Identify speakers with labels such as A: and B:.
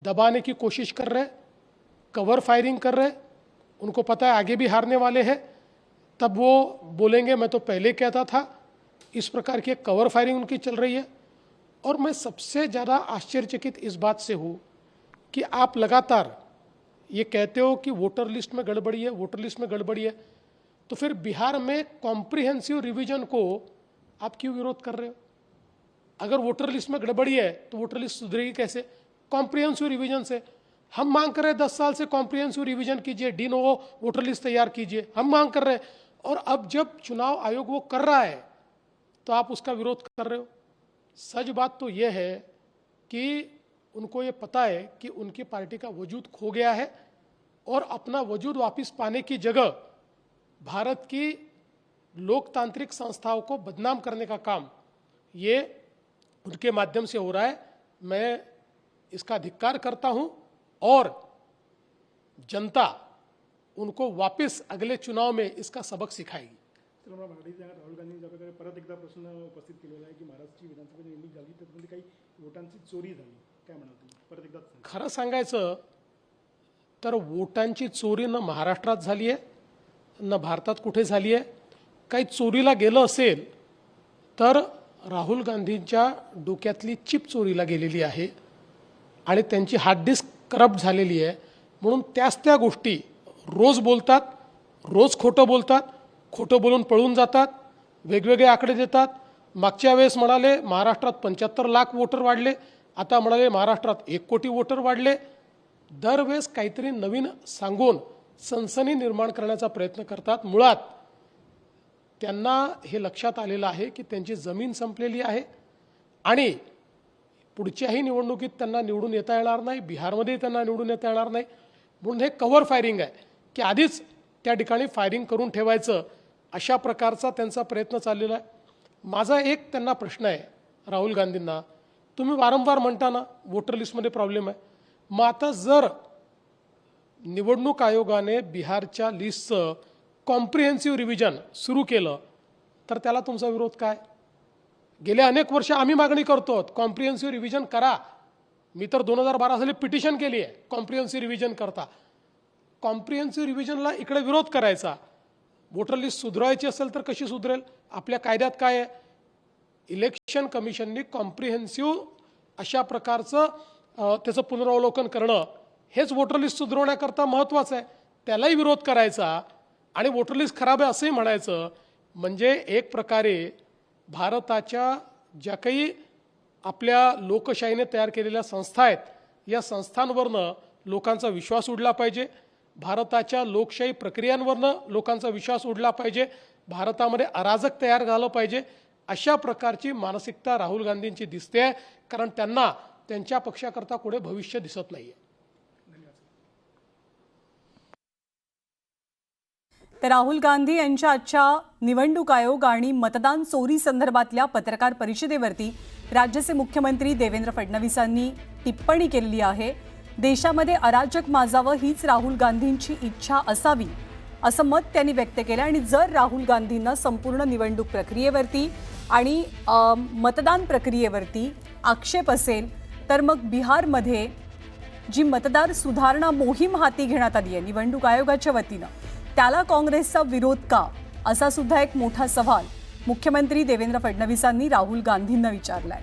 A: दबाने की कोशिश कर रहे, कवर फायरिंग कर रहे, उनको पता है आगे भी हारने वाले हैं, तब वो बोलेंगे मैं तो पहले कहता था। इस प्रकार की एक कवर फायरिंग उनकी चल रही है। और मैं सबसे ज़्यादा आश्चर्यचकित इस बात से हूँ कि आप लगातार ये कहते हो कि वोटर लिस्ट में गड़बड़ी है, वोटर लिस्ट में गड़बड़ी है, तो फिर बिहार में कॉम्प्रिहेंसिव रिवीजन को आप क्यों विरोध कर रहे हो? अगर वोटर लिस्ट में गड़बड़ी है तो वोटर लिस्ट सुधरेगी कैसे? कॉम्प्रिहेंसिव रिवीजन से। हम मांग कर रहे हैं 10 साल से कॉम्प्रिहेंसिव रिवीजन कीजिए, डी नोवो वोटर लिस्ट तैयार कीजिए, हम मांग कर रहे हैं। और अब जब चुनाव आयोग वो कर रहा है तो आप उसका विरोध कर रहे हो। सच बात तो यह है कि उनको ये पता है कि उनकी पार्टी का वजूद खो गया है और अपना वजूद वापस पाने की जगह भारत की लोकतांत्रिक संस्थाओं को बदनाम करने का काम ये उनके माध्यम से हो रहा है। मैं इसका धिक्कार करता हूं और जनता उनको वापस अगले चुनाव में इसका सबक सिखाएगी।
B: राहुल गांधी परत एकदा प्रश्न उपस्थित केलेला आहे की महाराष्ट्राची विधानसभा निवडणूक झाली त्यामध्ये काही वोटांची चोरी झाली, काय म्हणाल तुम्ही? परत एकदा
A: खरं सांगायचं तर वोटांची चोरी न महाराष्ट्रात झाली आहे न भारतात कुठे झाली आहे। काही चोरीला गेलं असेल तर राहुल गांधींच्या डोक्यातली चिप चोरीला गेलेली आहे आणि त्यांची हार्ड डिस्क करप्ट झालेली आहे, म्हणून त्या गोष्टी रोज बोलतात, रोज खोटं बोलतात, खोटं बोलून पळून जातात, वेगवेगळे आकडे देतात। मागच्या वेळेस म्हणाले महाराष्ट्रात 75 लाख वोटर वाढले, आता म्हणाले महाराष्ट्रात 1 कोटी वोटर वाढले। दरवेळेस काहीतरी नवीन सांगून सनसनी निर्माण करण्याचा प्रयत्न करतात। मुळात त्यांना हे लक्षात आलेलं आहे की त्यांची जमीन संपलेली आहे आणि पुढच्याही निवडणुकीत त्यांना निवडून येता येणार नाही, बिहारमध्ये त्यांना निवडून येता येणार नाही, म्हणून हे कव्हर फायरिंग आहे की आधीच त्या ठिकाणी फायरिंग करून ठेवायचं, अशा प्रकारचा त्यांचा प्रयत्न चाललेला आहे। माझा एक त्यांना प्रश्न आहे राहुल गांधींना, तुम्ही वारंवार म्हणता ना वोटर लिस्टमध्ये प्रॉब्लेम आहे, मग आता जर निवडणूक आयोगाने बिहारच्या लिस्टचं कॉम्प्रिहेंसिव्ह रिव्हिजन सुरू केलं तर त्याला तुमचा विरोध काय? गेल्या अनेक वर्ष आम्ही मागणी करतो कॉम्प्रिहेंसिव्ह रिव्हिजन करा। मी तर 2012 साली पिटिशन केली आहे कॉम्प्रिहेंसिव्ह रिव्हिजन करता। कॉम्प्रिहेंसिव्ह रिव्हिजनला इकडे विरोध करायचा। वोटर लिस्ट सुधारायची असेल तर कशी सुधरेल? आपल्या कायद्यात काय आहे? इलेक्शन कमिशननी कॉम्प्रिहेंसिव्ह अशा प्रकारचं त्याचं पुनरावलोकन करणं हेच वोटर लिस्ट सुधारण्याकरता महत्त्वाचं आहे। त्यालाही विरोध करायचा आणि वोटर लिस्ट खराब आहे असंही म्हणायचं, म्हणजे एक प्रकारे भारताच्या ज्या काही आपल्या लोकशाहीने तयार केलेल्या संस्था आहेत या संस्थांवरनं लोकांचा विश्वास उडला पाहिजे, भारताच्या लोकशाही प्रक्रियांवरनं लोकांचा विश्वास उडला पाहिजे, भारतामध्ये अराजक तयार झालं पाहिजे, अशा प्रकारची मानसिकता राहुल गांधींची दिसते आहे, कारण त्यांना त्यांच्या पक्षाकरता पुढे भविष्य दिसत नाहीये।
C: तर राहुल गांधी यांच्या आजच्या निवडणूक आयोग आणि मतदान चोरी संदर्भातल्या पत्रकार परिषदेवरती राज्याचे मुख्यमंत्री देवेंद्र फडणवीसांनी टिप्पणी केलेली आहे। देशामध्ये अराजक माजावं हीच राहुल गांधींची इच्छा असावी असं मत त्यांनी व्यक्त केलं आणि जर राहुल गांधींना संपूर्ण निवडणूक प्रक्रियेवरती आणि मतदान प्रक्रियेवरती आक्षेप असेल तर मग बिहारमध्ये जी मतदार सुधारणा मोहीम हाती घेण्यात आली आहे निवडणूक आयोगाच्या वतीनं त्याला काँग्रेसचा विरोध का, असा सुद्धा एक मोठा सवाल मुख्यमंत्री देवेंद्र फडणवीसांनी राहुल गांधींना विचारलाय।